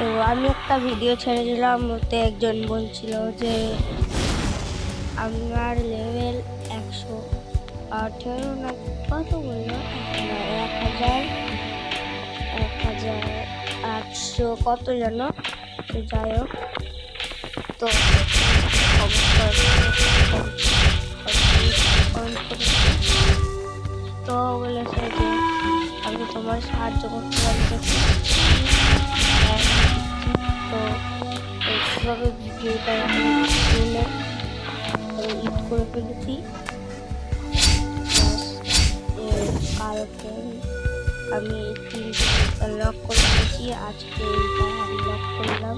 তো আমি একটা ভিডিও ছেড়েছিলাম, ওতে একজন বলছিল যে আমার লেভেল 118 না কত বললো, 1800 কত যেন। তো যাই হোক, তো তো বলেছে যে আমি তোমার সাহায্য করতে পারি। তো এইভাবে ভিডিওটা তুলে এডিট করে ফেলেছি। কালকে আমি 3 লক করে ফেলেছি, আজকে এইটা আনলক করলাম।